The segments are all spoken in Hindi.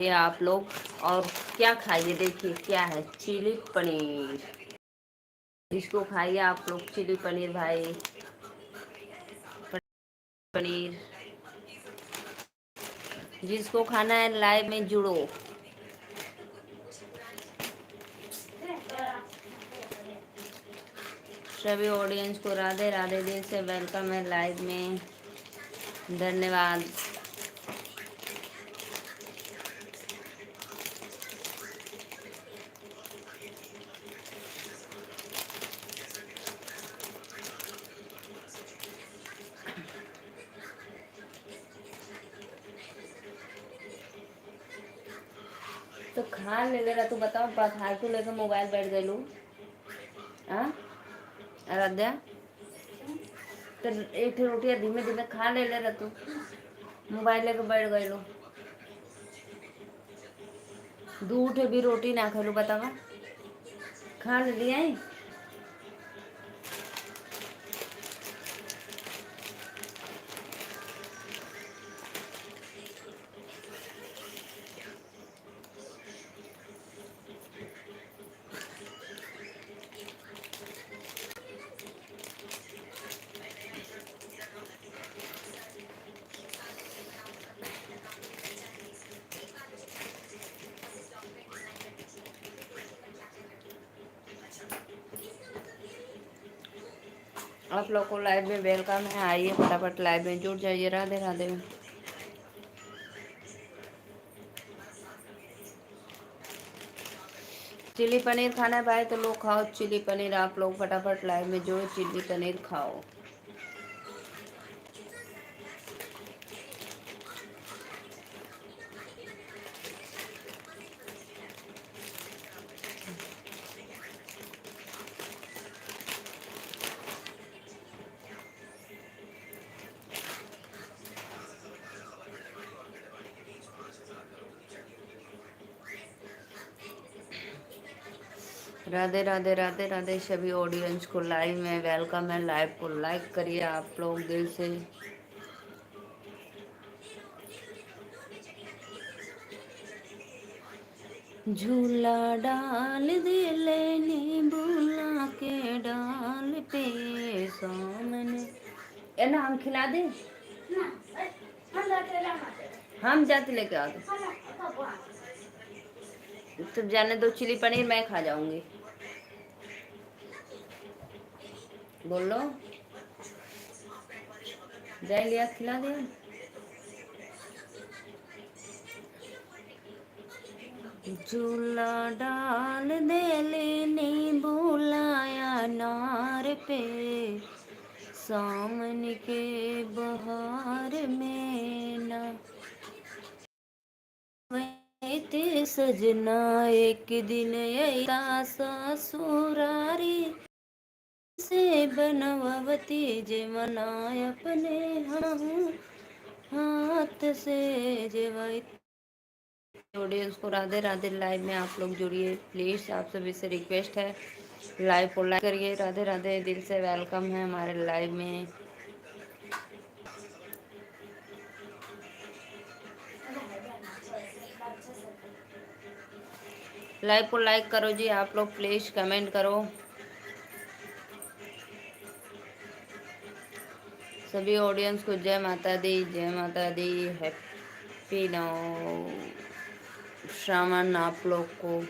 ये आप लोग। और क्या खाइए, देखिए क्या है, चिली पनीर। इसको खाइए आप लोग, चिली पनीर भाई, पनीर। जिसको खाना है लाइव में जुड़ो। सभी ऑडियंस को राधे राधे, दिल से वेलकम है लाइव में। धन्यवाद। तो खा ले रहा, तू बताओ, खा के लेकर मोबाइल बैठ गए लू। हाँ आराध्या, तो एक रोटी धीमे धीमे खा ले रहा, तू मोबाइल लेकर बैठ गए लो। दूध भी रोटी ना खा लो, बतावा खा ले लिया है। आप लोग को लाइव में वेलकम है, आइए फटाफट लाइव में जुड़ जाइए। राधे राधे। चिली पनीर खाना है भाई तो लोग खाओ चिली पनीर। आप लोग फटाफट लाइव में जुड़ो, चिली पनीर खाओ। राधे राधे राधे राधे। सभी ऑडियंस को लाइव में वेलकम है। लाइव को लाइक करिए आप लोग दिल से। झूला डाल दे लेने बुला के डाल पे सामने। ए ना हम खिला दे, हम जाते लेके आ गए। तुम जाने दो, चिली पनीर मैं खा जाऊंगी। बोलो, जाए लिया खिला दिया। झूला डाल दे लेने बुलाया नार पे सामने के बहार में ना ते सजना एक दिन ऐसा ससुरारी से बनवती जे मनाय अपने हाथ से जेवाई। ऑडियंस को राधे राधे। लाइव में आप लोग जुड़िए प्लीज, आप सभी से रिक्वेस्ट है, लाइव को लाइक करिए। राधे राधे, दिल से वेलकम है हमारे लाइव में। लाइव को लाइक करो जी आप लोग, प्लीज कमेंट करो। सभी ऑडियंस को जय माता दी, जय माता दी। हैप्पी नौ श्रावण आप लोग को।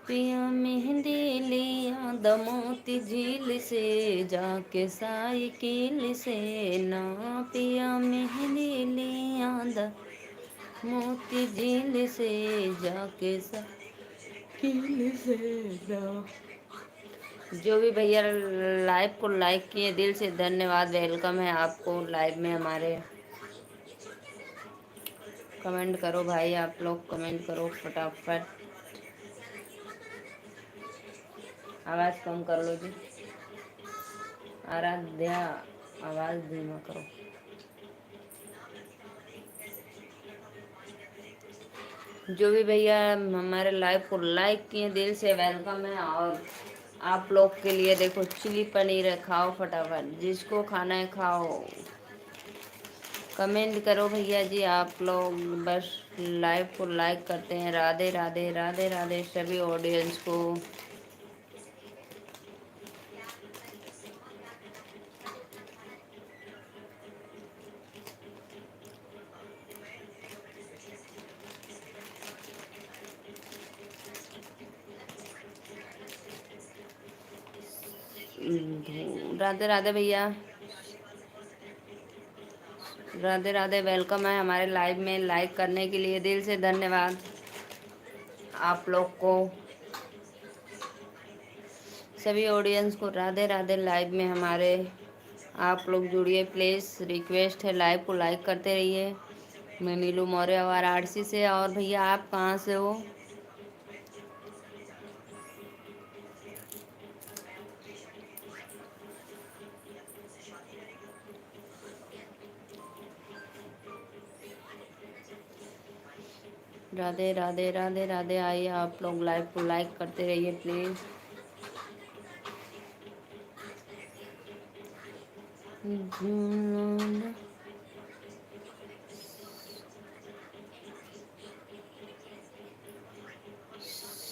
पिया मेहंदी लिया दमोती झील से जाके साइकिल से ना। पिया मेहंदी लिया मोती झील से जाके साइकिल से ना। जो भी भैया लाइव को लाइक किए दिल से धन्यवाद, वेलकम है आपको लाइव में हमारे। कमेंट करो भाई, आप लोग कमेंट करो फटाफट। आवाज़ कम कर लो जी। आराध्या, आवाज़ धीमा करो। जो भी भैया हमारे लाइव को लाइक किए दिल से वेलकम है। और आप लोग के लिए देखो चिली पनीर है, खाओ फटाफट, जिसको खाना है खाओ। कमेंट करो भैया जी आप लोग, बस लाइव को लाइक करते हैं। राधे राधे राधे राधे सभी ऑडियंस को। राधे राधे भैया, राधे राधे, वेलकम है हमारे लाइव में। लाइक करने के लिए दिल से धन्यवाद आप लोग को, सभी ऑडियंस को राधे राधे। लाइव में हमारे आप लोग जुड़िए प्लीज़, रिक्वेस्ट है, लाइव को लाइक करते रहिए। मैं नीलू मौर्य वाराणसी से। और भैया आप कहाँ से हो? राधे राधे राधे राधे, आइए आप लोग लाइव को लाइक करते रहिए प्लीज़।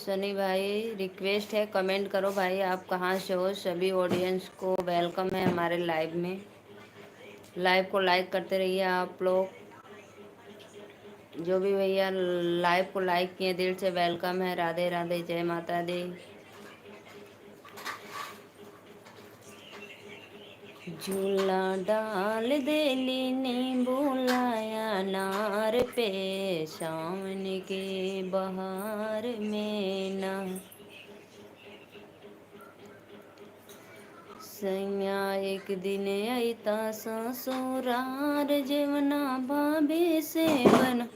सनी भाई रिक्वेस्ट है, कमेंट करो भाई आप कहाँ से हो। सभी ऑडियंस को वेलकम है हमारे लाइव में। लाइव को लाइक करते रहिए आप लोग। जो भी भैया लाइव को लाइक किए दिल से वेलकम है। राधे राधे, जय माता दी। झूला डाल देली ने बुलाया नार पे, सावन के बहार में ना सैया एक दिन अता ससुरार, जेवना भाभी से बन।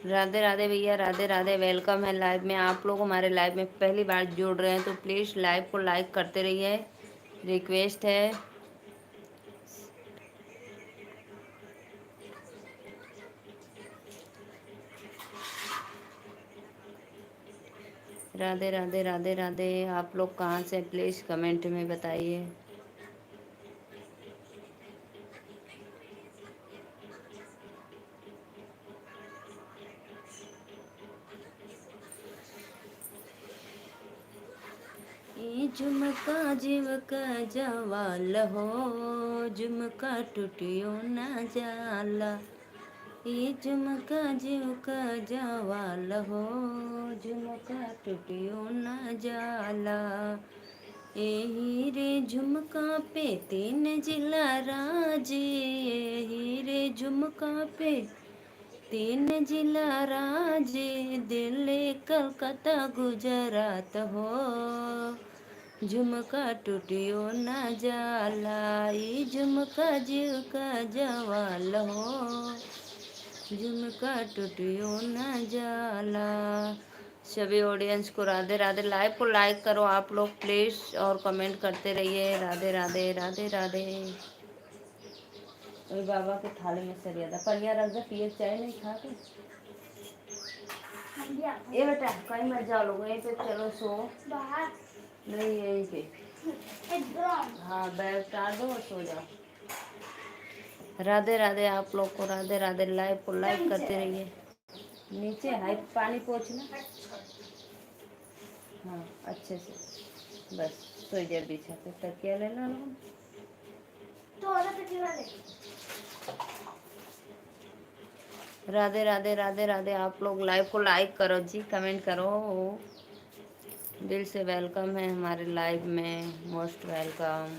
राधे राधे भैया, राधे राधे, वेलकम है लाइव में। आप लोग हमारे लाइव में पहली बार जुड़ रहे हैं तो प्लीज़ लाइव को लाइक करते रहिए, रिक्वेस्ट है। राधे राधे राधे राधे, आप लोग कहाँ से प्लीज़ कमेंट में बताइए। ये झुमका झुमका जवाल हो, झुमका टूटियो ना जाला। ये झुमका झुमका जवाल हो, झुमका टूटियो ना जाला। यही रे झुमका पे तीन जिला राजी, यही रे झुमका पे तीन जिला राजी, दिल्ली कलकत्ता गुजरात हो, झुमका टूटियो ना जाला। ये झुमका झुमका जवाल हो, झुमका टूटियो ना जाला। सभी ऑडियंस को राधे राधे। लाइव को लाइक करो आप लोग प्लीज़ और कमेंट करते रहिए। राधे राधे राधे राधे। और बाबा के थाली में सरिया था, पनिया रख दे, पिए चाय नहीं खा के। ये बेटा कहीं मत जाओ लोग, यहीं पे चलो सो बाहर, नहीं यहीं पे। हाँ बैग उतार दो और सो जाओ। राधे राधे आप लोग को, राधे राधे। लाइव को लाइक करते रहिए। नीचे हाई पानी पोछना, हाँ अच्छे से, बस सो जा बिछा पे, तकिया ले लो लोग। राधे राधे राधे राधे, आप लोग लाइव को लाइक करो जी, कमेंट करो। दिल से वेलकम है हमारे लाइव में, मोस्ट वेलकम।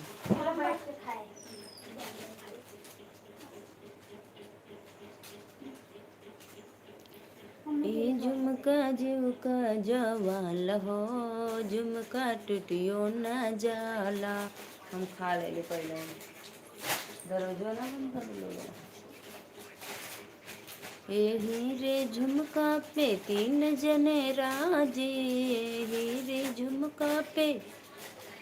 ये झुमका झुमका जवाल हो, झुमका टूटियो ना जाला। हम खा ले पहले, दरवाजा ना बंद कर लो। यही रे झुमका पे तीन जने राजी, यही रे झुमका पे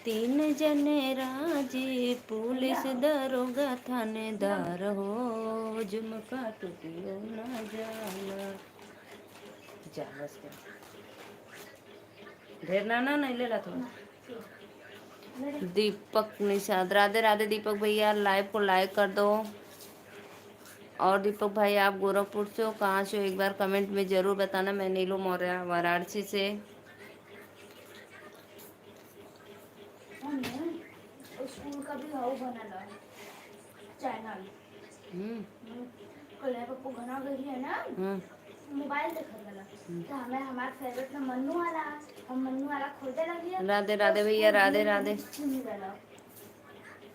तीन जने राजी, पुलिस दरोगा थानेदार हो, झुमका टूटियो ना जाला। जा बस ढेर ना ना नहीं ले ला थोड़ा। दीपक निषाद, राधे राधे दीपक भैया, लाइव को लाइक कर दो। और दीपक भाई आप गोरखपुर से हो, कहाँ से हो एक बार कमेंट में ज़रूर बताना। मैं नीलू मौर्य वाराणसी से। स्कूल का भी हाउ बनला चैनल कल पप्पू घना गई है ना मोबाइल देखत वाला तो हमें हमार फेवरेट ना मन्नू वाला हम मन्नू वाला खोजे लगी है। राधे राधे भैया, राधे राधे।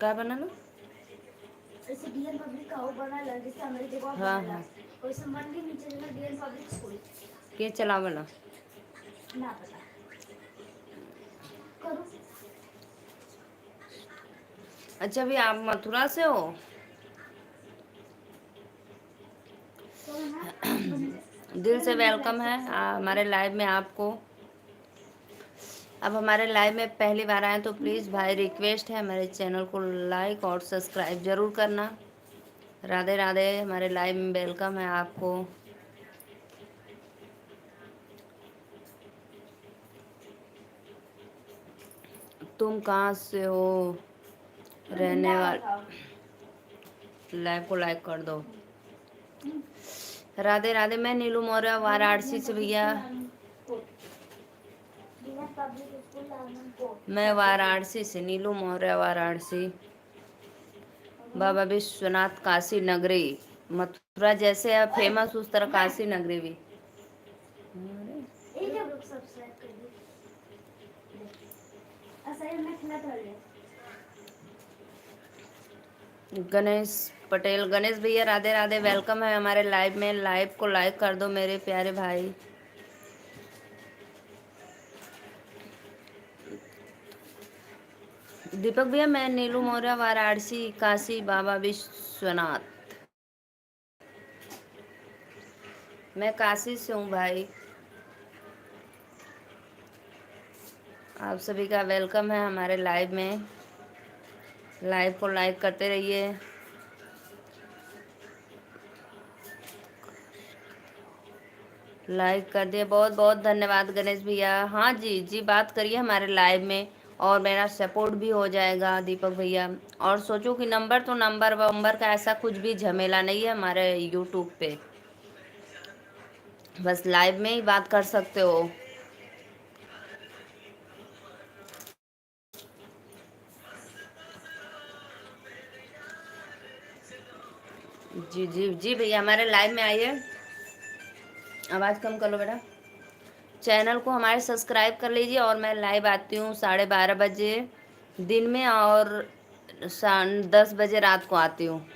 क्या बना लो ऐसे डीएन पब्लिक का हाउ बनला जैसे हमारी जगह हाँ बनला हाँ वैसे मन के नीचे जगह डीएन पब्लिक स्कूल के चलावला ना पता करो। अच्छा भी आप मथुरा से हो? दिल से वेलकम है हमारे लाइव में आपको। अब हमारे लाइव में पहली बार आए तो प्लीज़ भाई रिक्वेस्ट है हमारे चैनल को लाइक और सब्सक्राइब ज़रूर करना। राधे राधे, हमारे लाइव में वेलकम है आपको। तुम कहाँ से हो रहने वाले? लाइव को लाइक कर दो। राधे राधे, मैं नीलू मौर्य वाराणसी से भैया। मैं वाराणसी से, नीलू मौर्य वाराणसी। बाबा विश्वनाथ काशी नगरी, मथुरा जैसे है फेमस उस तरह काशी नगरी भी। गणेश पटेल, गणेश भैया राधे राधे, वेलकम है हमारे लाइव में। लाइव को लाइक कर दो मेरे प्यारे भाई। दीपक भैया, मैं नीलू मौर्य वाराणसी काशी बाबा विश्वनाथ। मैं काशी से हूँ भाई। आप सभी का वेलकम है हमारे लाइव में। लाइव को लाइक करते रहिए। लाइक कर दिए, बहुत बहुत धन्यवाद गणेश भैया। हाँ जी जी, बात करिए हमारे लाइव में और मेरा सपोर्ट भी हो जाएगा दीपक भैया। और सोचो कि नंबर तो नंबर वंबर का ऐसा कुछ भी झमेला नहीं है हमारे यूट्यूब पे, बस लाइव में ही बात कर सकते हो। जी जी जी भैया, हमारे लाइव में आइए। आवाज़ कम कर लो बेटा। चैनल को हमारे सब्सक्राइब कर लीजिए। और मैं लाइव आती हूँ 12:30 बजे दिन में और 10 बजे रात को आती हूँ।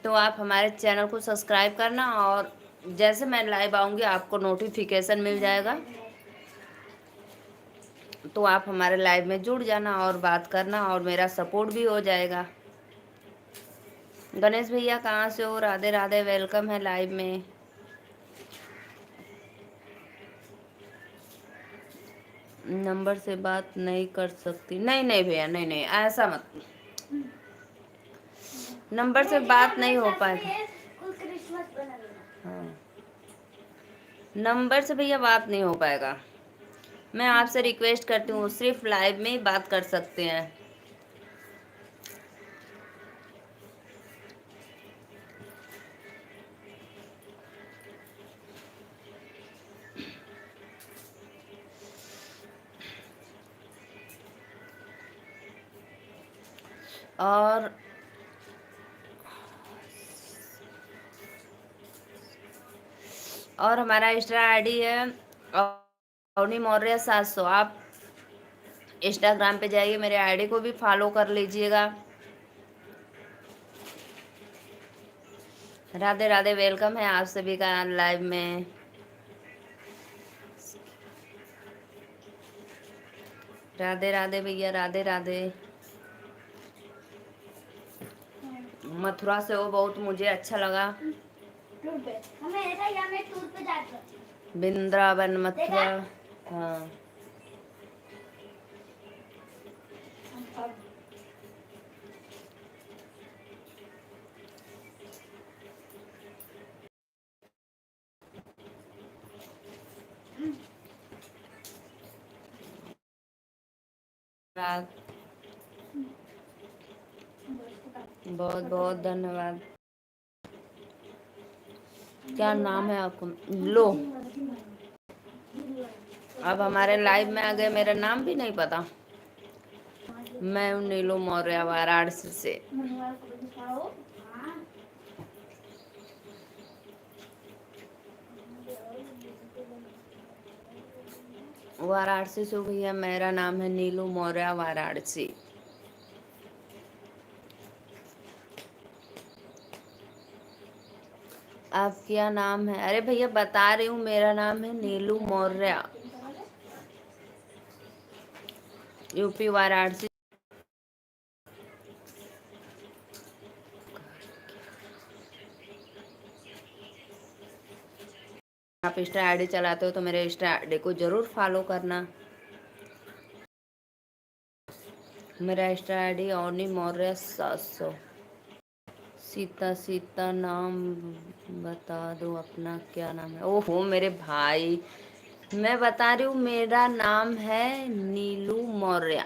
तो आप हमारे चैनल को सब्सक्राइब करना और जैसे मैं लाइव आऊँगी आपको नोटिफिकेशन मिल जाएगा, तो आप हमारे लाइव में जुड़ जाना और बात करना और मेरा सपोर्ट भी हो जाएगा। गणेश भैया कहाँ से हो? राधे राधे, वेलकम है लाइव में। नंबर से बात नहीं कर सकती? नहीं नहीं भैया, नहीं नहीं, ऐसा मत। नंबर से बात नहीं हो पाएगा। हाँ, नंबर से भैया बात नहीं हो पाएगा। मैं आपसे रिक्वेस्ट करती हूँ सिर्फ लाइव में ही बात कर सकते हैं। और हमारा इंस्टा आईडी है अवनी मौर्य 700। आप इंस्टाग्राम पे जाइए, मेरे आईडी को भी फॉलो कर लीजिएगा। राधे राधे, वेलकम है आप सभी का लाइव में। राधे राधे भैया, राधे राधे। मथुरा से हो, बहुत मुझे अच्छा लगा। वृंदावन मथुरा। हाँ, धन्यवाद, बहुत बहुत धन्यवाद। क्या नाम है आपका? लो, अब हमारे लाइव में आ गए, मेरा नाम भी नहीं पता। मैं हूँ नीलू मौर्य, वाराणसी से। वाराणसी से भैया, मेरा नाम है नीलू मौर्य, वाराणसी। आप क्या नाम है? अरे भैया बता रही हूँ, मेरा नाम है नीलू मौर्य, यूपी वाराणसी। आप इंस्टा आईडी चलाते हो तो मेरे इंस्टा आईडी को जरूर फॉलो करना। मेरा इंस्टा आईडी ओनी मौर्य 700। सीता सीता नाम बता दो अपना, क्या नाम है? ओहो मेरे भाई, मैं बता रही हूँ, मेरा नाम है नीलू मौर्य।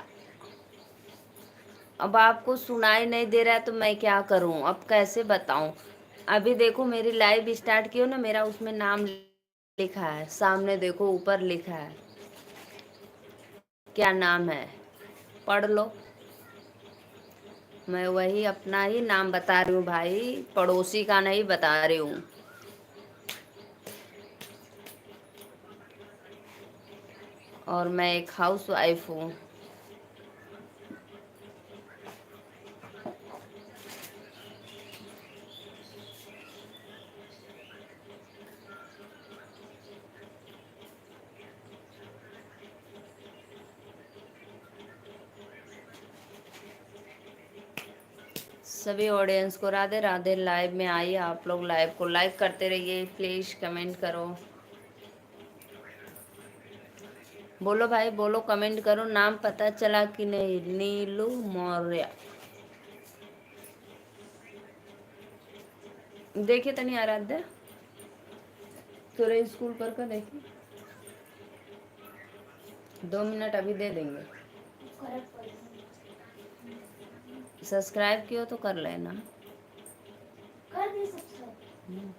अब आपको सुनाई नहीं दे रहा है तो मैं क्या करूं, अब कैसे बताऊं? अभी देखो मेरी लाइव स्टार्ट की हो ना, मेरा उसमें नाम लिखा है, सामने देखो ऊपर लिखा है, क्या नाम है, पढ़ लो। मैं वही अपना ही नाम बता रही हूँ भाई, पड़ोसी का नहीं बता रही हूँ। और मैं एक हाउस वाइफ हूँ। सभी ऑडियंस को राधे राधे। लाइव में आइए, आप लोग लाइव को लाइक करते रहिए, प्लीज कमेंट करो, बोलो भाई बोलो, कमेंट करो। नाम पता चला कि नहीं? नीलू मौर्य। देखिए तनी आराध्या, थोड़े स्कूल पर का देखिए, 2 मिनट अभी दे देंगे। सब्सक्राइब किया तो कर लेना। कर दी सब्सक्राइब।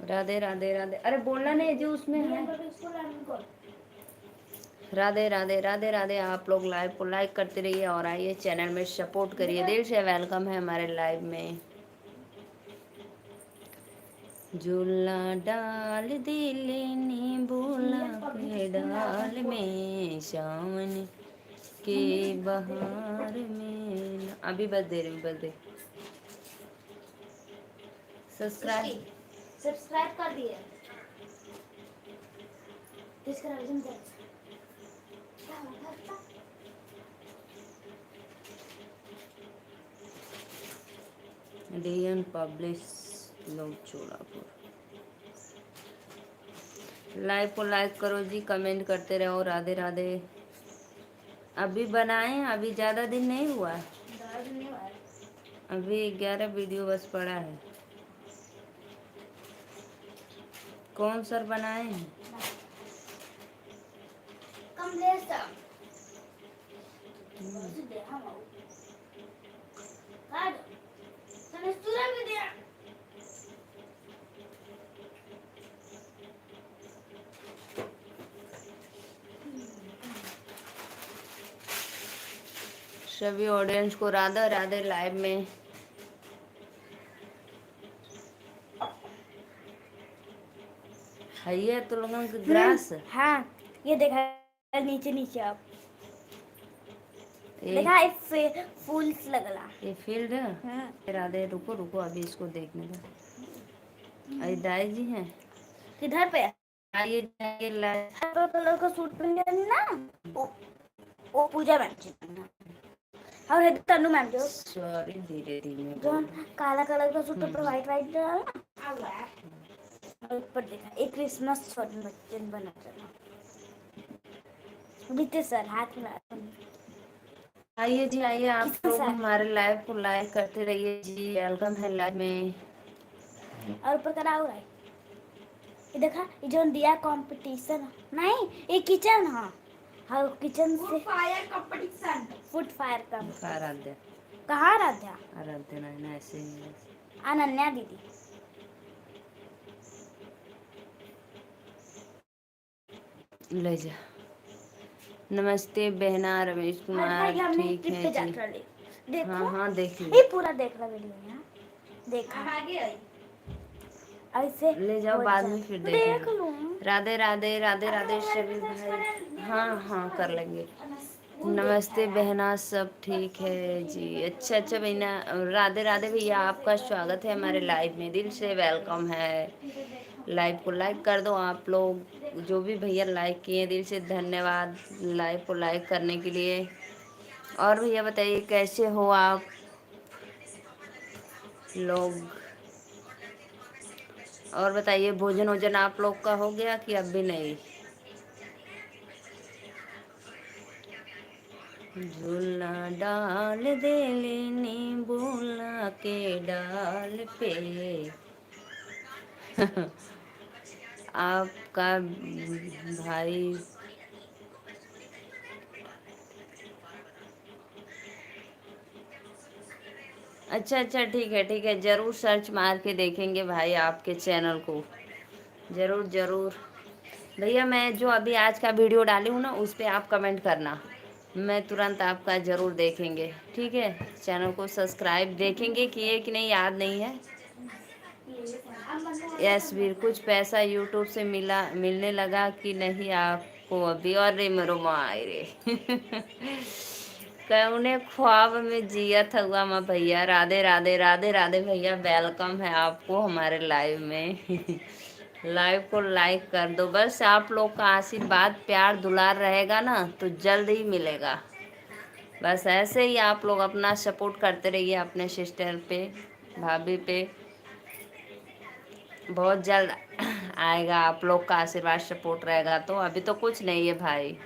राधे राधे राधे। अरे बोलना नहीं जो उसमें है। राधे राधे राधे राधे। आप लोग लाइव को लाइक करते रहिए और आइए चैनल में सपोर्ट करिए। दिल से वेलकम है हमारे लाइव में। झूला डाल दिले ने बोला के डाल में, सावन के बहार में। अभी बस दे रही हूँ, बस दे। सब्सक्राइब कर दिए। किसका रिवीजन कर? डीएन पब्लिश लोग चोड़ापुर। लाइव को लाइक करो जी, कमेंट करते रहो। राधे राधे। अभी बनाए, अभी ज़्यादा दिन नहीं हुआ, अभी 11 वीडियो बस पड़ा है। कौन सर बनाए हैं? सभी ऑडियंस को राधा राधे। लाइव में है ये तो लोगों के ग्रास। हाँ ये देखा नीचे नीचे, आप देखा फूल्स लगला, ये फील्ड है। राधे रुको रुको, अभी इसको देखने का। अरे दाई जी हैं किधर पे? आइए जाइए लाइव। कलर का सूट पहन के ना, वो पूजा मैम जी और है तनु मैम जो, सॉरी धीरे धीरे जो काला कलर का सूट पर वाइट वाइट डाला और ऊपर देखा एक क्रिसमस बच्चे बना था। बीते सर हाथ में आइए जी आइए, आप लोग हमारे लाइव को लाइक करते रहिए जी। वेलकम है लाइव में। और ऊपर करा हो रहा है ये देखा ये जो दिया कंपटीशन नहीं ये किचन हाँ किचन से fire competition food fire competition Aaradhya कहाँ आराध्या आराध्या ना ऐसे ही अनन्या दीदी ले जा। नमस्ते बहना रमेश कुमार ठीक है जी। हाँ हाँ देख ये पूरा देख ला वीडियो में देखा ऐसे ले जाओ बाद में फिर देख देखेंगे। लूं राधे राधे राधे राधे शबीर भाई। हाँ हाँ कर लेंगे। नमस्ते बहना सब ठीक है जी। अच्छा अच्छा बहना राधे राधे भैया आपका स्वागत है हमारे लाइव में दिल से वेलकम है। लाइव को लाइक कर दो आप लोग जो भी भैया लाइक किए दिल से धन्यवाद लाइव को लाइक करने के लिए। और भैया बताइए कैसे हो आप लोग। और बताइए भोजन वोजन आप लोग का हो गया कि अब भी नहीं। झूला डाल दे लेनी बोला के डाल पे आपका भाई अच्छा अच्छा ठीक है ज़रूर सर्च मार के देखेंगे भाई आपके चैनल को ज़रूर ज़रूर। भैया मैं जो अभी आज का वीडियो डाली हूँ ना उस पर आप कमेंट करना मैं तुरंत आपका ज़रूर देखेंगे ठीक है। चैनल को सब्सक्राइब देखेंगे किए कि नहीं याद नहीं है। यस वीर कुछ पैसा यूट्यूब से मिलने लगा कि नहीं आपको अभी। और रे मरो मायरे कौने ख्वाब में जिया था हुआ मैं भैया। राधे राधे राधे राधे भैया वेलकम है आपको हमारे लाइव में लाइव को लाइक कर दो बस आप लोग का आशीर्वाद प्यार दुलार रहेगा ना तो जल्द ही मिलेगा। बस ऐसे ही आप लोग अपना सपोर्ट करते रहिए अपने सिस्टर पे भाभी पे बहुत जल्द आएगा आप लोग का आशीर्वाद सपोर्ट रहेगा तो अभी तो कुछ नहीं है भाई।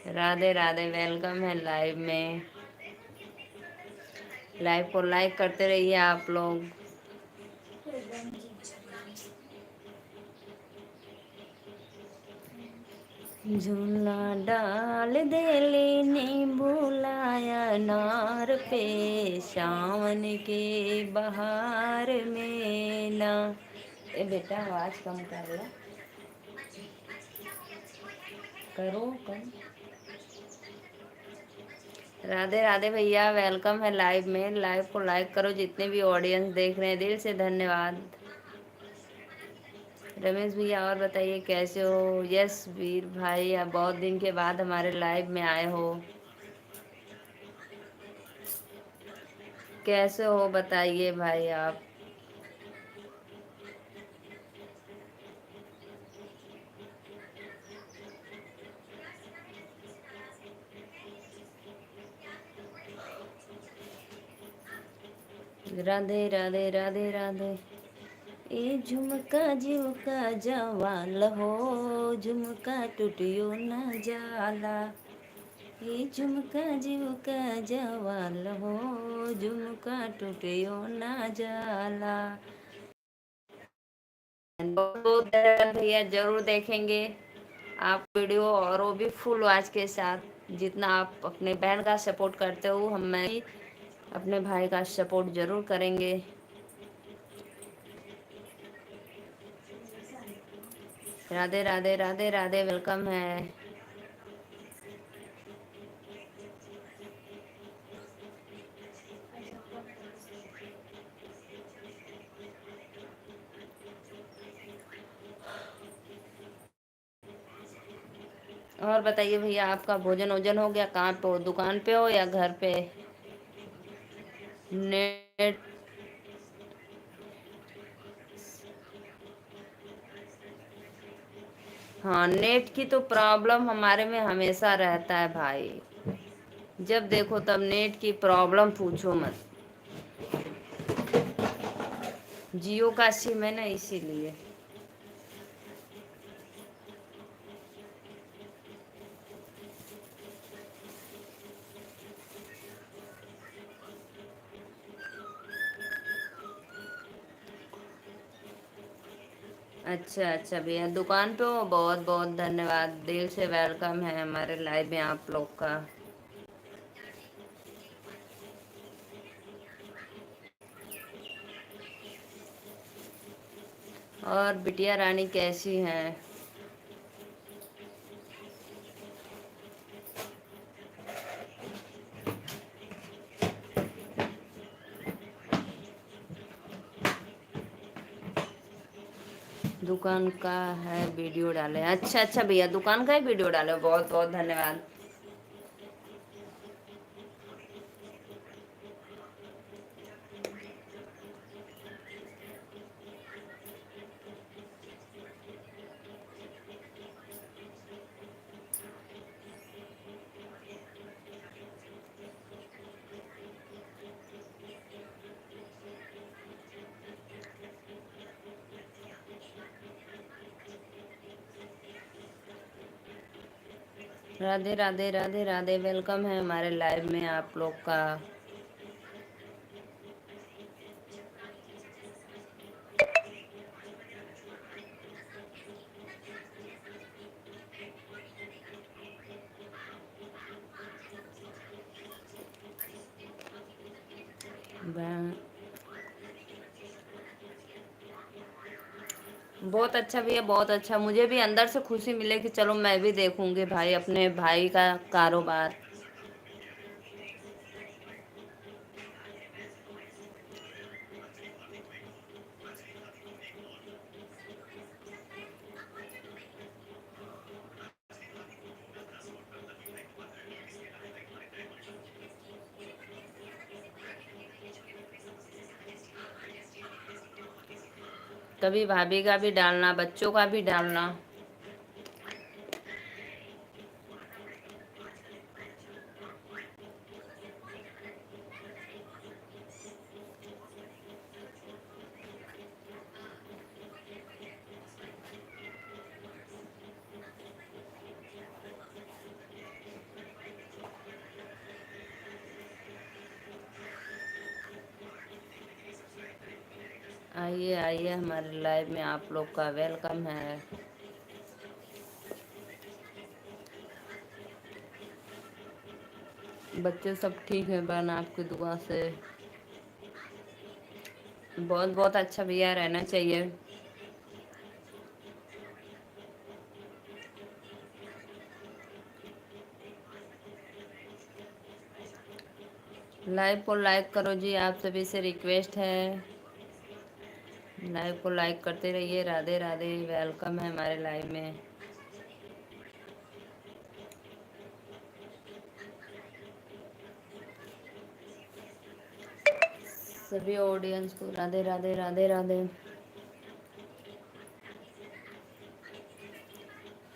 राधे राधे वेलकम है लाइव में। लाइव को लाइक करते रहिए आप लोग। झूला डाल दे लेने बुलाया नार पे सावन के बहार में ना। ए बेटा आवाज़ कम कर लो करो कम। राधे राधे भैया वेलकम है लाइव में। लाइव को लाइक करो जितने भी ऑडियंस देख रहे हैं दिल से धन्यवाद। रमेश भैया और बताइए कैसे हो। यस वीर भाई आप बहुत दिन के बाद हमारे लाइव में आए हो। कैसे हो बताइए भाई आप। राधे राधे राधे राधे। ए झुमका झुमका जवाल हो झुमका टूटियो न जाला। ये झुमका झुमका जवाल हो झुमका टूटियो न जाला। बहुत भैया जरूर देखेंगे आप वीडियो और वो भी फुल वॉच के साथ। जितना आप अपने बहन का सपोर्ट करते हो हम मैं भी अपने भाई का सपोर्ट जरूर करेंगे। राधे राधे राधे राधे वेलकम है। और बताइए भैया आपका भोजन वोजन हो गया। कहाँ पे हो दुकान पे हो या घर पे। नेट हाँ नेट की तो प्रॉब्लम हमारे में हमेशा रहता है भाई। जब देखो तब नेट की प्रॉब्लम पूछो मत। जियो का सिम है ना इसीलिए। अच्छा अच्छा भैया, दुकान पे हो, बहुत बहुत धन्यवाद, दिल से वेलकम है हमारे लाइव में आप लोग का। और बिटिया रानी कैसी हैं? दुकान का है वीडियो डाले, अच्छा अच्छा भैया, दुकान का ही वीडियो डाले, बहुत बहुत धन्यवाद। राधे राधे राधे राधे, वेलकम है हमारे लाइव में आप लोग का। बहुत अच्छा भैया, बहुत अच्छा, मुझे भी अंदर से खुशी मिले कि चलो मैं भी देखूंगी भाई, अपने भाई का कारोबार। कभी भाभी का भी डालना, बच्चों का भी डालना। आइए आइए, हमारे लाइव में आप लोग का वेलकम है। बच्चे सब ठीक है बहन, आपकी दुआ से। बहुत बहुत अच्छा भैया, रहना चाहिए। लाइव को लाइक करो जी, आप सभी से रिक्वेस्ट है, लाइव को लाइक करते रहिए। राधे राधे, वेलकम है हमारे लाइव में। सभी ऑडियंस को राधे राधे राधे राधे।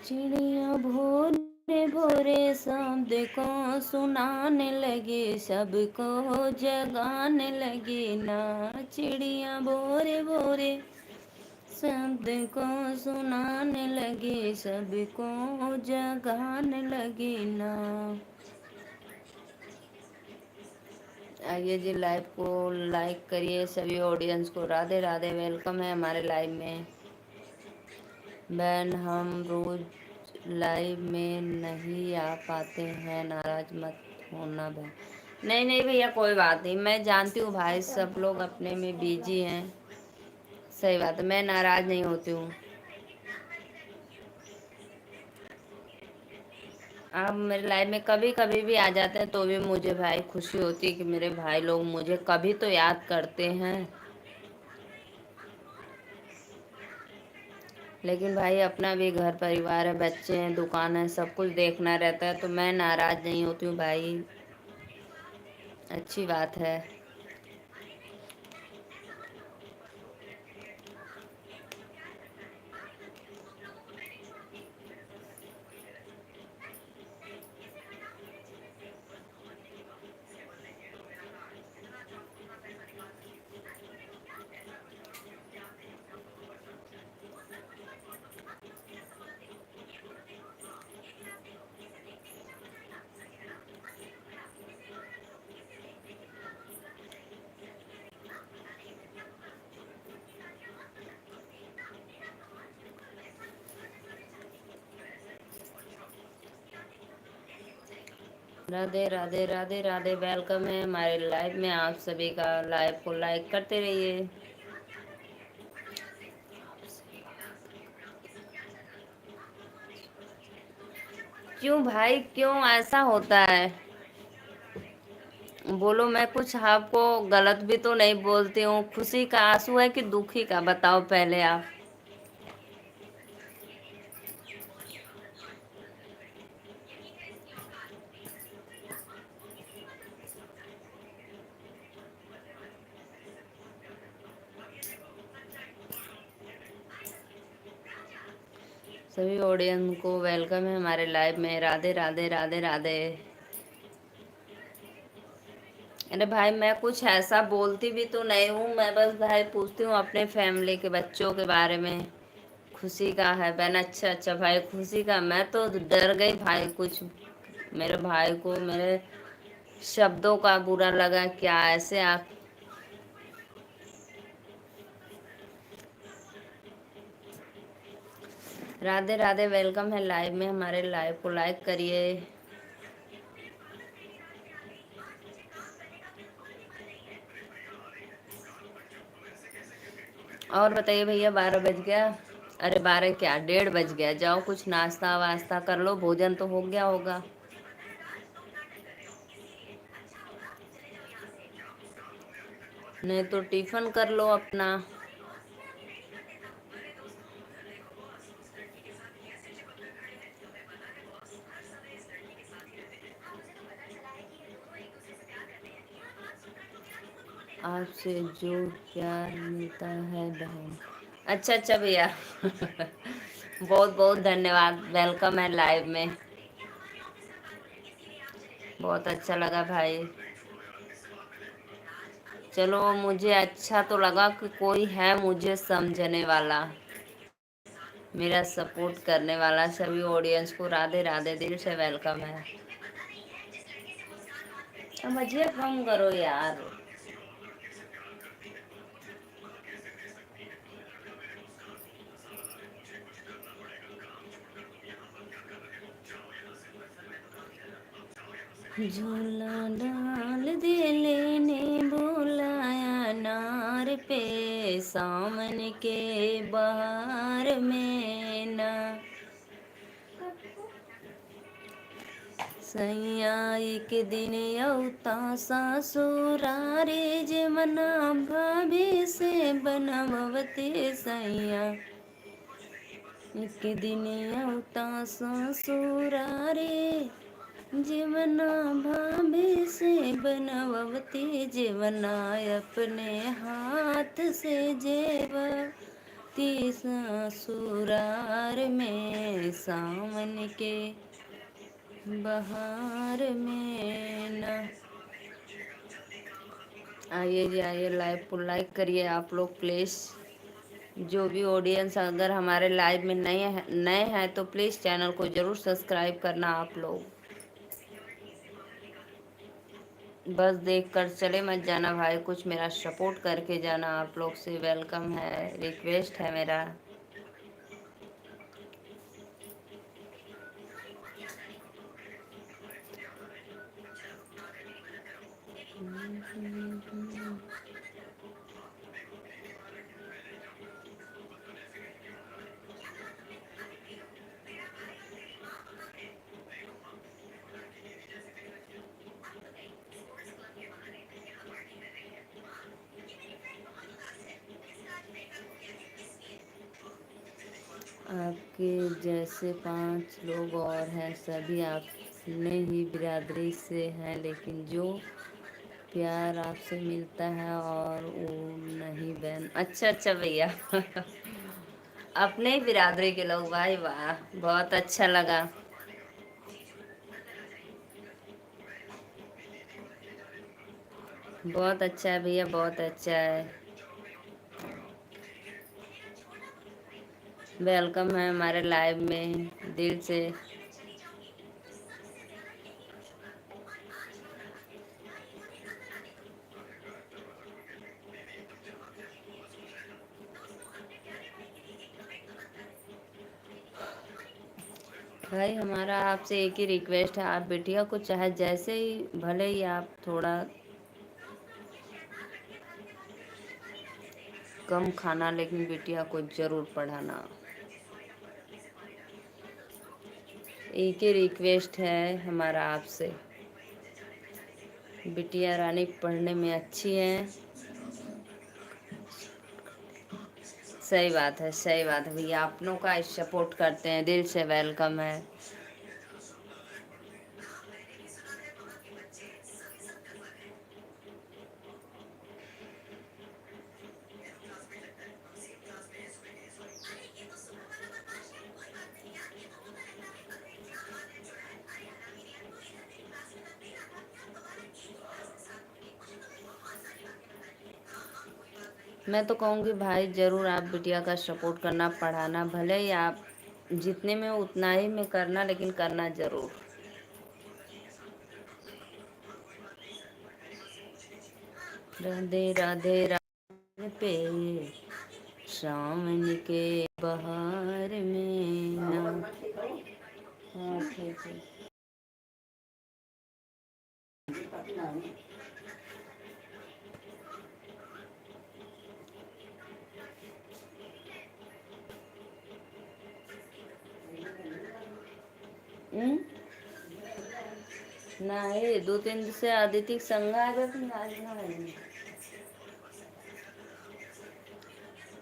चिड़िया भोरे भोरे शब्द को सुनाने लगे, सबको जगाने लगे ना। चिड़िया भोरे भोरे शब्द को सुनाने लगे, सबको जगाने लगे ना। आइए जी, लाइव को लाइक करिए, सभी ऑडियंस को राधे राधे, वेलकम है हमारे लाइव में। बहन हम रोज लाइव में नहीं आ पाते हैं, नाराज मत होना बहन। नहीं नहीं भैया, कोई बात नहीं, मैं जानती हूँ भाई सब लोग अपने में बिजी हैं, सही बात है, मैं नाराज नहीं होती हूँ। आप मेरे लाइफ में कभी कभी भी आ जाते हैं तो भी मुझे भाई खुशी होती है कि मेरे भाई लोग मुझे कभी तो याद करते हैं। लेकिन भाई अपना भी घर परिवार है, बच्चे हैं, दुकान है, सब कुछ देखना रहता है, तो मैं नाराज नहीं होती हूँ भाई, अच्छी बात है। राधे राधे राधे राधे। वेलकम है हमारे लाइव में आप सभी का। लाइव को लाइक करते रहिए। क्यों भाई, क्यों ऐसा होता है? बोलो, मैं कुछ आपको गलत भी तो नहीं बोलती हूँ। खुशी का आंसू है कि दुखी का, बताओ पहले आप। सभी ऑडियंस को वेलकम है हमारे लाइव में। राधे राधे राधे राधे। अरे भाई, मैं कुछ ऐसा बोलती भी तो नहीं हूँ। मैं बस भाई पूछती हूँ अपने फैमिली के बच्चों के बारे में। खुशी का है बहन? अच्छा अच्छा भाई, खुशी का। मैं तो डर गई भाई, कुछ मेरे भाई को मेरे शब्दों का बुरा लगा क्या? ऐसे आप। राधे राधे, वेलकम है लाइव में। हमारे लाइव को लाइक करिए। और बताइए भैया, 12 बज गया? अरे 12 क्या, 1:30 बज गया। जाओ कुछ नाश्ता वास्ता कर लो, भोजन तो हो गया होगा। नहीं तो टिफिन कर लो अपना। आपसे जो प्यार मिलता है बहन। अच्छा अच्छा भैया बहुत बहुत धन्यवाद। वेलकम है लाइव में। बहुत अच्छा लगा भाई। चलो, मुझे अच्छा तो लगा कि कोई है मुझे समझने वाला, मेरा सपोर्ट करने वाला। सभी ऑडियंस को राधे राधे, दिल से वेलकम है। समझिए, कम करो यार। झूला डाल दे लेने बुलाया नार पे, सावन के बहार में ना। सैया एक दिन औता सासुरारे जे मना भाभी से बनवते सैया। एक दिन औता ससुरारे जीवना भाभी से बनवती, जीवना अपने हाथ से जेवती ससुरार में, सावन के बहार में न। आइए जी आइए, लाइव को लाइक करिए आप लोग प्लीज़। जो भी ऑडियंस अगर हमारे लाइव में नए हैं तो प्लीज़ चैनल को ज़रूर सब्सक्राइब करना आप लोग। बस देख कर चले मत जाना भाई, कुछ मेरा सपोर्ट करके जाना। आप लोग से वेलकम है, रिक्वेस्ट है मेरा। आपके जैसे 5 लोग और हैं, सभी अपने ही बिरादरी से हैं, लेकिन जो प्यार आपसे मिलता है और वो नहीं बहन। अच्छा अच्छा भैया अपने ही बिरादरी के लोग, भाई वाह, बहुत अच्छा लगा। बहुत अच्छा है भैया, बहुत अच्छा है। वेलकम है हमारे लाइव में, दिल से। भाई हमारा आपसे एक ही रिक्वेस्ट है, आप बिटिया को चाहे जैसे ही, भले ही आप थोड़ा कम खाना, लेकिन बिटिया को ज़रूर पढ़ाना। एक ही रिक्वेस्ट है हमारा आपसे। बिटिया रानी पढ़ने में अच्छी है। सही बात है, सही बात है भैया, अपनों का सपोर्ट करते हैं, दिल से वेलकम है। मैं तो कहूँगी भाई ज़रूर आप बिटिया का सपोर्ट करना, पढ़ाना, भले ही आप जितने में उतना ही में करना, लेकिन करना ज़रूर। राधे राधे राधे पे सावन के बहार में ना। हाँ ठीक है। हम्म? नहीं, 2-3 दिन से आदित्य संग आ गए थे, आज ना आए।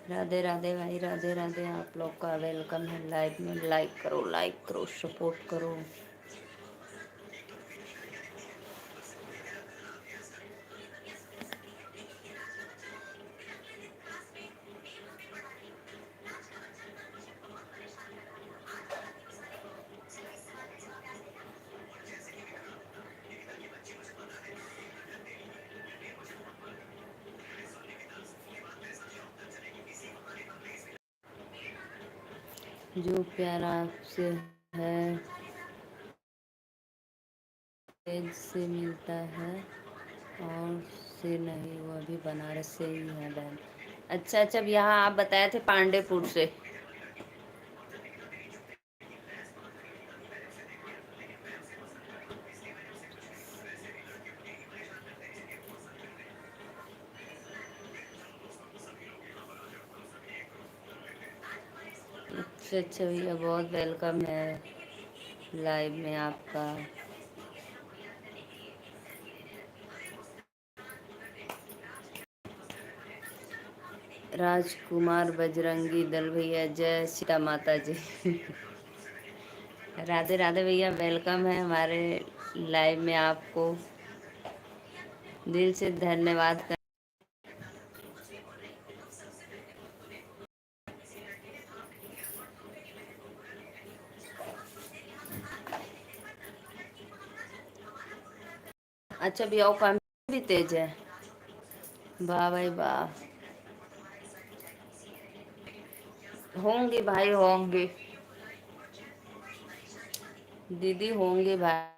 राधे राधे भाई, राधे राधे, आप लोग का वेलकम है लाइव में। लाइक करो, सपोर्ट करो। जो प्यार आपसे है तेज से मिलता है, और से नहीं, वो अभी बनारस से ही है बहन। अच्छा अच्छा, अब यहाँ आप बताए थे पांडेपुर से। अच्छा अच्छा भैया, बहुत वेलकम है लाइव में आपका। राजकुमार बजरंगी दल भैया, जय सीता माता जी। राधे राधे भैया, वेलकम है हमारे लाइव में आपको, दिल से धन्यवाद कर। अच्छा भैया, वो काम भी तेज है। वाह भाई वाह। होंगे भाई होंगे, दीदी होंगे भाई।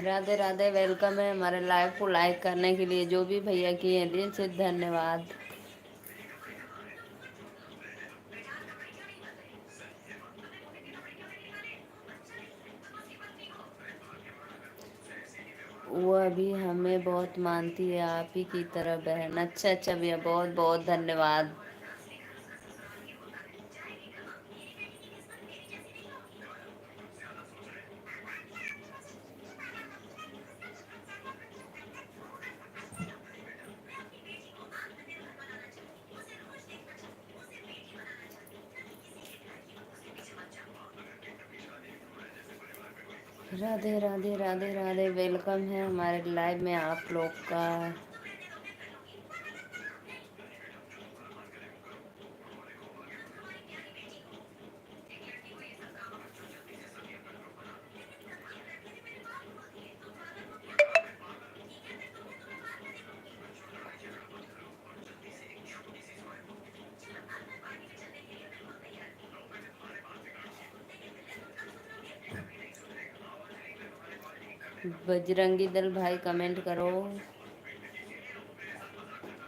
राधे राधे, वेलकम है हमारे लाइव को लाइक करने के लिए, जो भी भैया किए दिल से धन्यवाद। वो अभी हमें बहुत मानती है, आप ही की तरह बहन। अच्छा अच्छा भैया, बहुत बहुत धन्यवाद। राधे राधे राधे राधे, वेलकम है हमारे लाइव में आप लोग का। बजरंगी दल भाई कमेंट करो।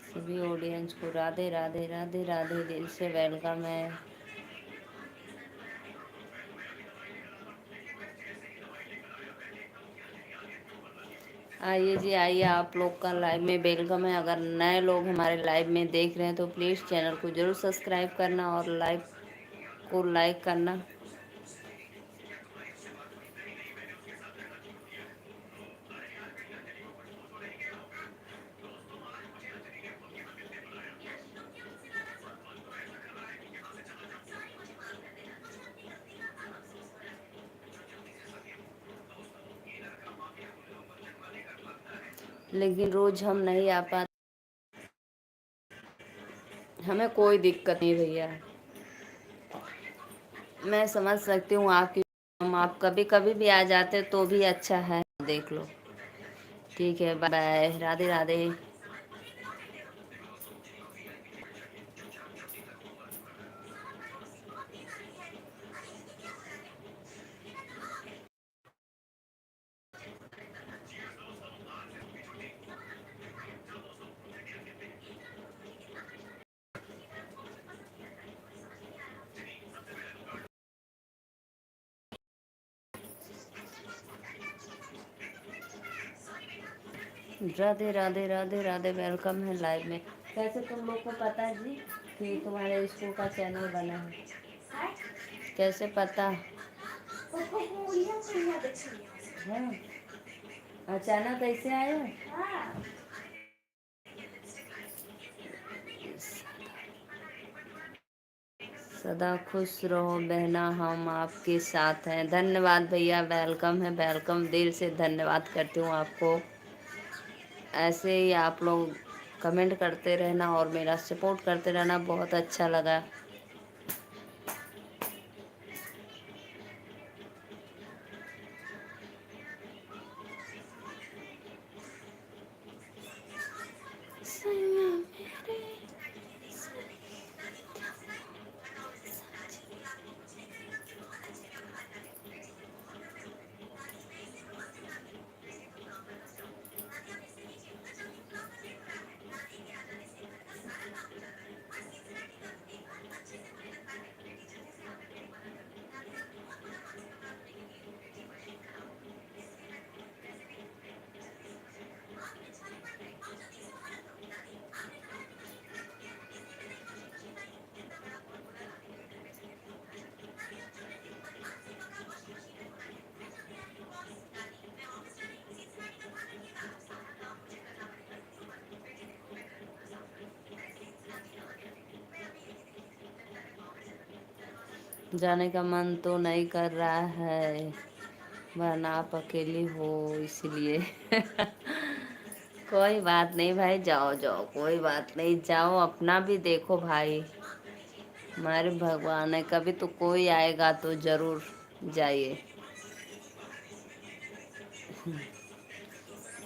सभी ऑडियंस को राधे राधे राधे राधे, दिल से वेलकम है। आइए जी आइए, आप लोग का लाइव में वेलकम है। अगर नए लोग हमारे लाइव में देख रहे हैं तो प्लीज़ चैनल को ज़रूर सब्सक्राइब करना और लाइव को लाइक करना। लेकिन रोज़ हम नहीं आ पाते, हमें कोई दिक्कत नहीं भैया, मैं समझ सकती हूँ आपकी। हम आप कभी कभी भी आ जाते तो भी अच्छा है, देख लो। ठीक है, bye bye, Radhe Radhe. Radhe Radhe Radhe Radhe, welcome है लाइव में। कैसे तुम लोग को पता है जी कि तुम्हारे स्कूल का चैनल बना है? कैसे पता? हाँ, अचानक कैसे आए? सदा खुश रहो बहना, हम आपके साथ हैं। धन्यवाद भैया, वेलकम है, वेलकम, दिल से धन्यवाद करती हूँ आपको। ऐसे ही आप लोग कमेंट करते रहना और मेरा सपोर्ट करते रहना, बहुत अच्छा लगा। जाने का मन तो नहीं कर रहा है, वरना आप अकेली हो इसलिए। कोई बात नहीं भाई, जाओ जाओ, कोई बात नहीं, जाओ, अपना भी देखो भाई। हमारे भगवान है, कभी तो कोई आएगा तो जरूर जाइए।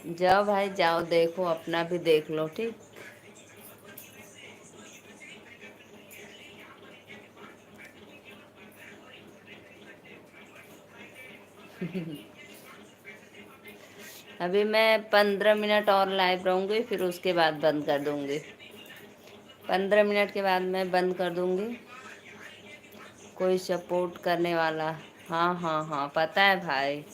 जाओ भाई जाओ, देखो, अपना भी देख लो, ठीक। अभी मैं 15 मिनट और लाइव रहूँगी, फिर उसके बाद बंद कर दूँगी। 15 मिनट के बाद मैं बंद कर दूँगी। कोई सपोर्ट करने वाला? हाँ हाँ हाँ, पता है भाई।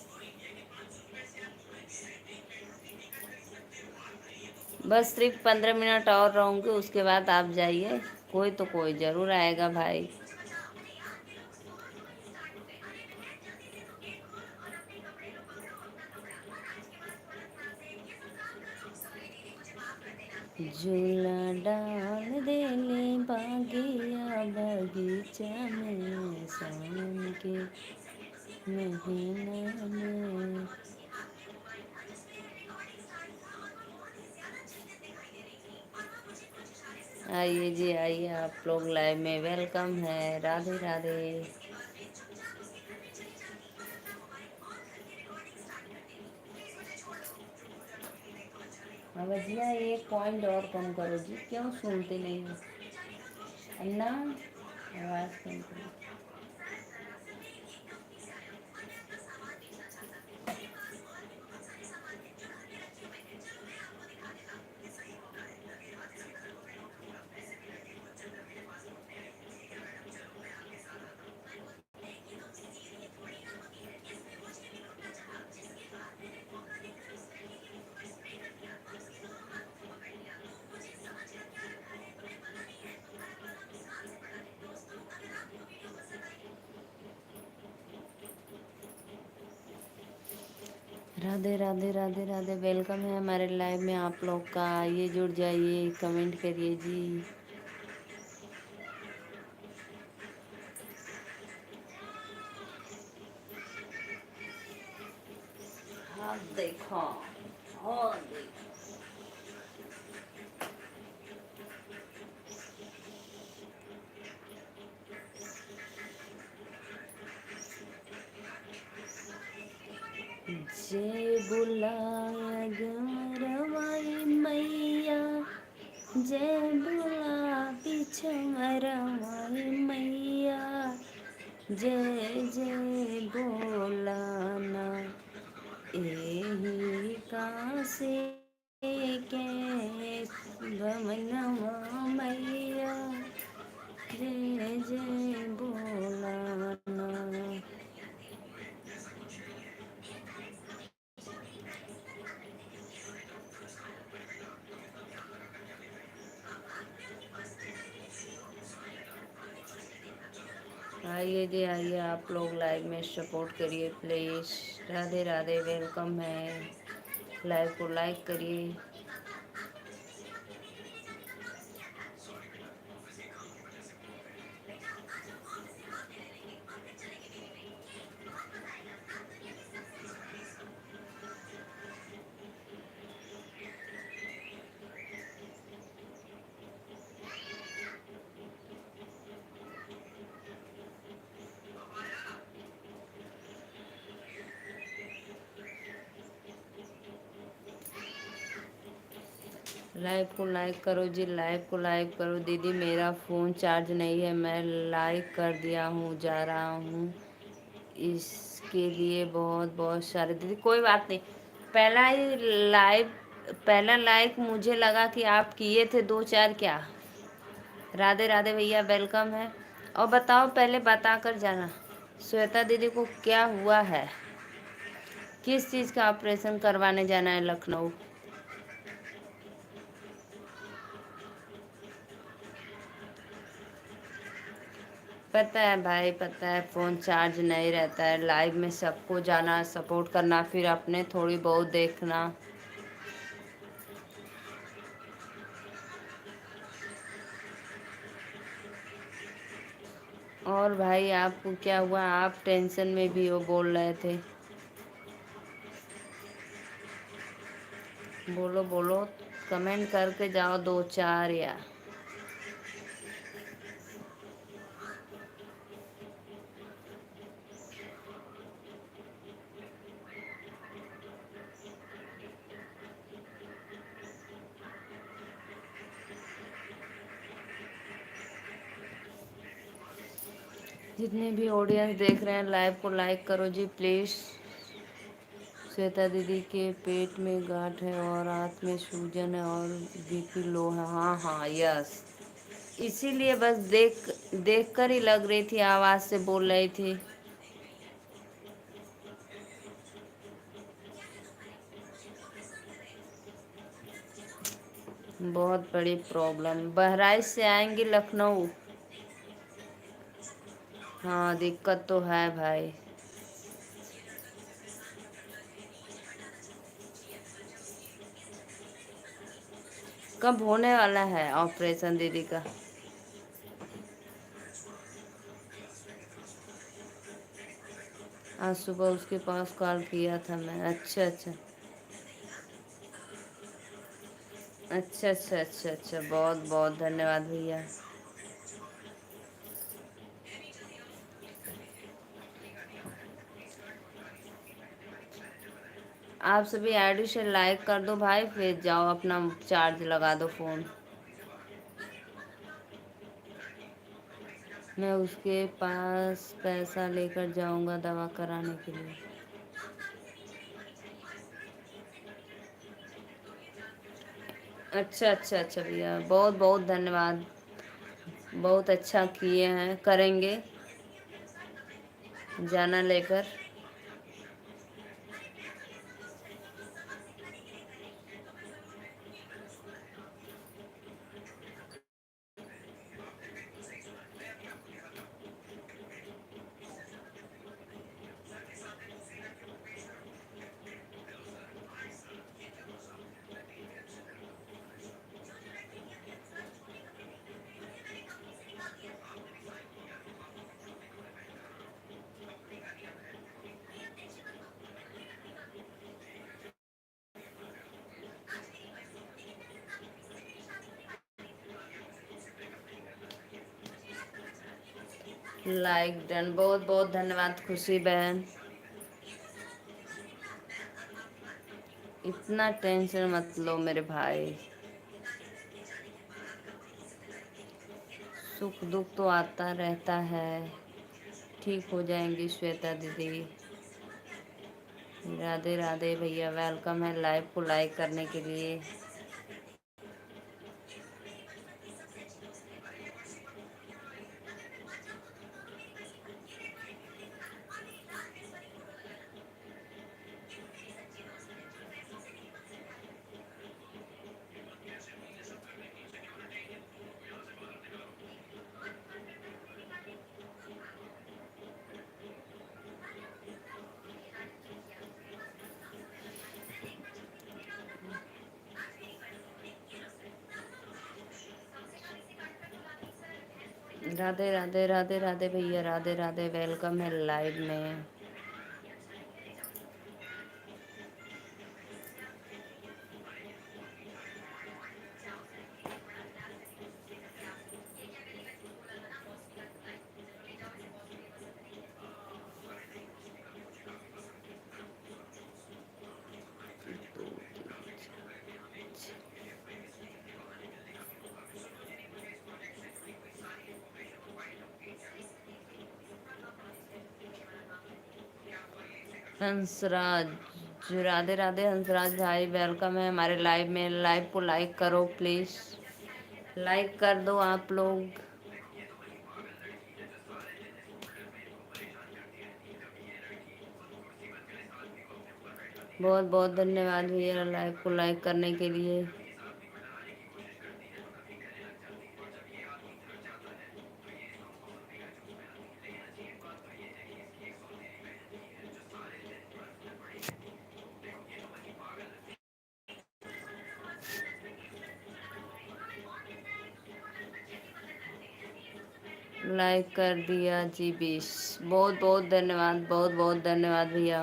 बस सिर्फ 15 मिनट और रहूँगी, उसके बाद आप जाइए। कोई तो कोई ज़रूर आएगा भाई। झूला डाल दे ले बागिया बगीचा में, सावन के महीना में। आइए जी आइए, आप लोग लाइव में वेलकम है। राधे राधे। हाँ भैया, एक पॉइंट और कम करो जी, क्यों सुनते नहीं हो? अन्ना, आवाज़ कम करो। राधे राधे राधे राधे। वेलकम है हमारे लाइव में आप लोग का। आइए जुड़ जाइए, कमेंट करिए जी। हाँ देखो, हाँ देखो। जय बुलाया गमरवाई मैया, जय बुला बिछमरवाई मैया, जय जय बोलाना एही कासे के भवनवा मैया, जय जय बोलाना। आइए जी आइए, आप लोग लाइव में सपोर्ट करिए प्लीज़। राधे राधे, वेलकम है। लाइव को लाइक करिए। लाइव को लाइक करो जी, लाइव को लाइक करो। दीदी मेरा फ़ोन चार्ज नहीं है, मैं लाइक कर दिया हूँ, जा रहा हूँ, इसके लिए बहुत बहुत सारे। दीदी कोई बात नहीं, पहला ही लाइव, पहला लाइक मुझे लगा कि आप किए थे दो चार क्या। राधे राधे भैया, वेलकम है। और बताओ, पहले बता कर जाना श्वेता दीदी को क्या हुआ है, किस चीज़ का ऑपरेशन करवाने जाना है लखनऊ। पता है भाई, पता है फ़ोन चार्ज नहीं रहता है। लाइव में सबको जाना, सपोर्ट करना, फिर अपने थोड़ी बहुत देखना। और भाई आपको क्या हुआ, आप टेंशन में भी हो बोल रहे थे। बोलो बोलो, कमेंट करके जाओ दो चार या। जितने भी ऑडियंस देख रहे हैं लाइव को लाइक करो जी प्लीज़। श्वेता दीदी के पेट में गांठ है और हाथ में सूजन है और बीपी लो है। हाँ हाँ यस, इसीलिए बस देख कर ही लग रही थी, आवाज़ से बोल रही थी। बहुत बड़ी प्रॉब्लम। बहराइच से आएंगे लखनऊ। हाँ दिक्कत तो है भाई। कब होने वाला है ऑपरेशन दीदी का। आज सुबह उसके पास कॉल किया था मैं। अच्छा अच्छा अच्छा अच्छा अच्छा अच्छा, बहुत बहुत धन्यवाद भैया। आप सभी आईडी से लाइक कर दो भाई, फिर जाओ अपना चार्ज लगा दो फ़ोन। मैं उसके पास पैसा लेकर जाऊंगा दवा कराने के लिए। अच्छा अच्छा अच्छा भैया, बहुत बहुत धन्यवाद। बहुत अच्छा किए हैं, करेंगे जाना लेकर। लाइक डन, बहुत बहुत धन्यवाद खुशी बहन। इतना टेंशन मत लो मेरे भाई, सुख दुख तो आता रहता है, ठीक हो जाएंगी श्वेता दीदी। राधे राधे भैया, वेलकम है लाइव को लाइक करने के लिए। राधे राधे राधे राधे भैया, राधे राधे, वेलकम है लाइव में। हंसराज, राधे राधे हंसराज भाई, वेलकम है हमारे लाइव में। लाइव को लाइक करो प्लीज़, लाइक कर दो आप लोग। बहुत बहुत धन्यवाद भैया लाइव को लाइक करने के लिए। लाइक कर दिया जी 20, बहुत बहुत धन्यवाद, बहुत बहुत धन्यवाद भैया।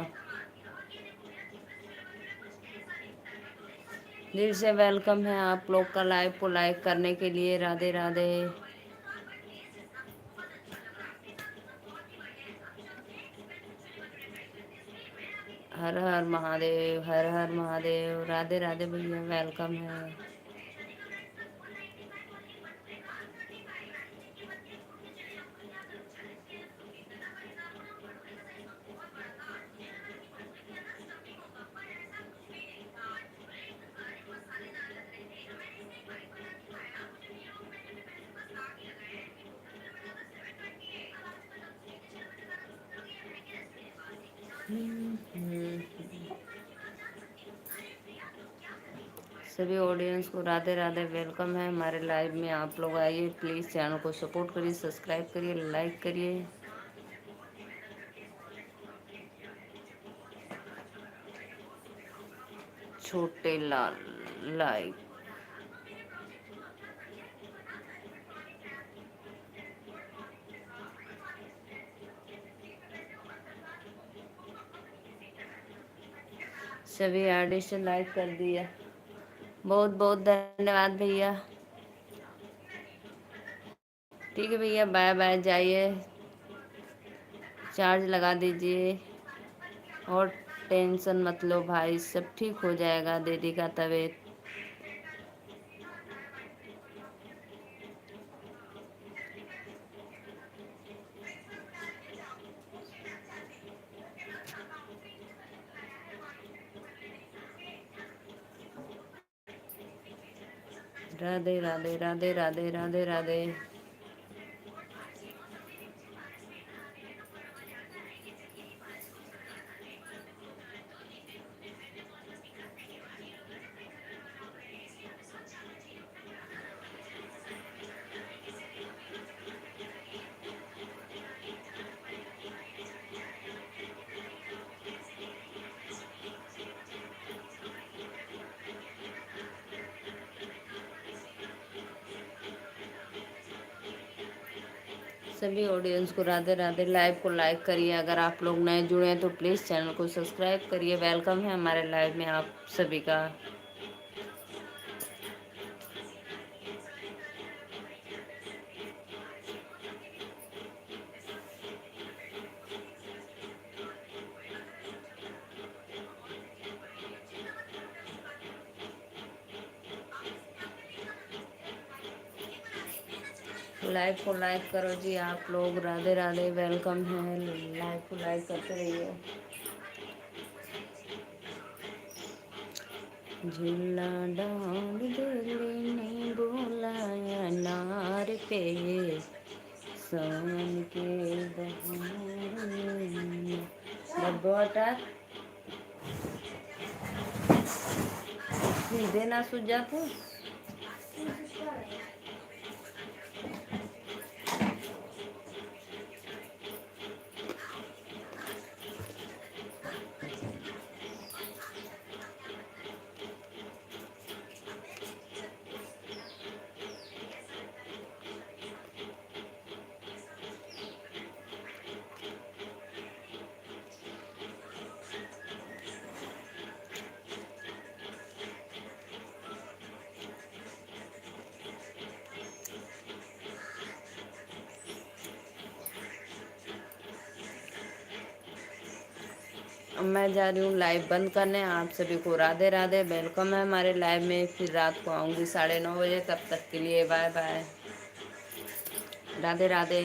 दिल से वेलकम है आप लोग का लाइव को लाइक करने के लिए। राधे राधे। हर हर महादेव, हर हर महादेव। राधे राधे भैया, वेलकम है। सभी ऑडियंस को राधे राधे, वेलकम है हमारे लाइव में। आप लोग आइए प्लीज़, चैनल को सपोर्ट करिए, सब्सक्राइब करिए, लाइक करिए। छोटे लाल लाइक। सभी आर्टिस्ट लाइक कर दिया, बहुत बहुत धन्यवाद भैया। ठीक है भैया, बाय बाय, जाइए चार्ज लगा दीजिए और टेंशन मत लो भाई, सब ठीक हो जाएगा। दीदी का तबीयत राधे राधे राधे राधे राधे राधे। सभी ऑडियंस को राधे राधे। लाइव को लाइक करिए, अगर आप लोग नए जुड़े हैं तो प्लीज़ चैनल को सब्सक्राइब करिए। वेलकम है हमारे लाइव में आप सभी का। लाइव को लाइक करो जी आप लोग। राधे राधे, वेलकम है। लाइव को लाइक करते रहिए। झूला डाल दिल ने बुलाया नार पे, सावन के बहार में। डब्बो हटा, सीधे ना सूझ जाते। अब मैं जा रही हूँ लाइव बंद करने। आप सभी को राधे राधे, वेलकम है हमारे लाइव में। फिर रात को आऊँगी 9:30 बजे। तब तक के लिए बाय बाय, राधे राधे।